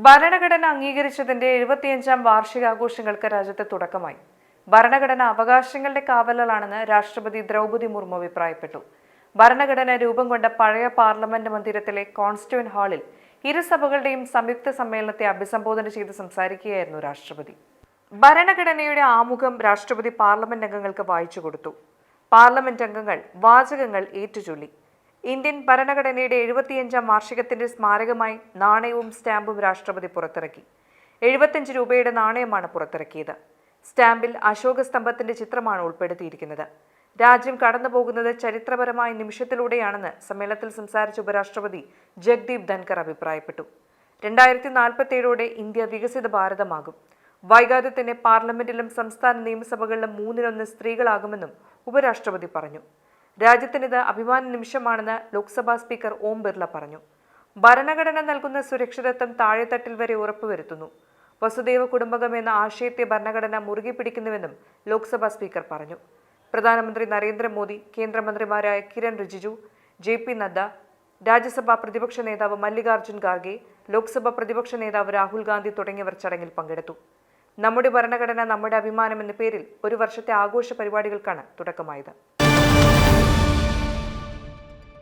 ഭരണഘടന അംഗീകരിച്ചതിന്റെ 75ാം വാർഷികാഘോഷങ്ങൾക്ക് രാജ്യത്ത് തുടക്കമായി. ഭരണഘടന അവകാശങ്ങളുടെ കാവലാണെന്ന് രാഷ്ട്രപതി ദ്രൗപദി മുർമു അഭിപ്രായപ്പെട്ടു. ഭരണഘടന രൂപം കൊണ്ട പഴയ പാർലമെന്റ് മന്ദിരത്തിലെ കോൺസ്റ്റിറ്റ്യൂവന്റ് ഹാളിൽ ഇരുസഭകളുടെയും സംയുക്ത സമ്മേളനത്തെ അഭിസംബോധന ചെയ്ത് സംസാരിക്കുകയായിരുന്നു രാഷ്ട്രപതി. ഭരണഘടനയുടെ ആമുഖം രാഷ്ട്രപതി പാർലമെന്റ് അംഗങ്ങൾക്ക് വായിച്ചു കൊടുത്തു. പാർലമെന്റ് അംഗങ്ങൾ വാചകങ്ങൾ ഏറ്റുചൊല്ലി. ഇന്ത്യൻ ഭരണഘടനയുടെ 75ാം വാർഷികത്തിന്റെ സ്മാരകമായി നാണയവും സ്റ്റാമ്പും രാഷ്ട്രപതി പുറത്തിറക്കി. 75 രൂപയുടെ നാണയമാണ് പുറത്തിറക്കിയത്. സ്റ്റാമ്പിൽ അശോക സ്തംഭത്തിന്റെ ചിത്രമാണ് ഉൾപ്പെടുത്തിയിരിക്കുന്നത്. രാജ്യം കടന്നുപോകുന്നത് ചരിത്രപരമായ നിമിഷത്തിലൂടെയാണെന്ന് സമ്മേളനത്തിൽ സംസാരിച്ച ഉപരാഷ്ട്രപതി ജഗ്ദീപ് ധൻകർ അഭിപ്രായപ്പെട്ടു. 2047ഓടെ ഇന്ത്യ വികസിത ഭാരതമാകും. വൈകാതെ തന്നെ പാർലമെന്റിലും സംസ്ഥാന നിയമസഭകളിലും 3/1 സ്ത്രീകളാകുമെന്നും ഉപരാഷ്ട്രപതി പറഞ്ഞു. രാജ്യത്തിനിത് അഭിമാന നിമിഷമാണെന്ന് ലോക്സഭാ സ്പീക്കർ ഓം ബിർള പറഞ്ഞു. ഭരണഘടന നൽകുന്ന സുരക്ഷിതത്വം താഴെത്തട്ടിൽ വരെ ഉറപ്പുവരുത്തുന്നു. വസുദൈവ കുടുംബകം എന്ന ആശയത്തെ ഭരണഘടന മുറുകെ പിടിക്കുന്നുവെന്നും ലോക്സഭാ സ്പീക്കർ പറഞ്ഞു. പ്രധാനമന്ത്രി നരേന്ദ്രമോദി, കേന്ദ്രമന്ത്രിമാരായ കിരൺ റിജിജു, JP നദ്ദ, രാജ്യസഭാ പ്രതിപക്ഷ നേതാവ് മല്ലികാർജ്ജുൻ ഖാർഗെ, ലോക്സഭാ പ്രതിപക്ഷ നേതാവ് രാഹുൽ ഗാന്ധി തുടങ്ങിയവർ ചടങ്ങിൽ പങ്കെടുത്തു. നമ്മുടെ ഭരണഘടന നമ്മുടെ അഭിമാനം എന്ന പേരിൽ ഒരു വർഷത്തെ ആഘോഷ പരിപാടികൾക്കാണ് തുടക്കമായത്.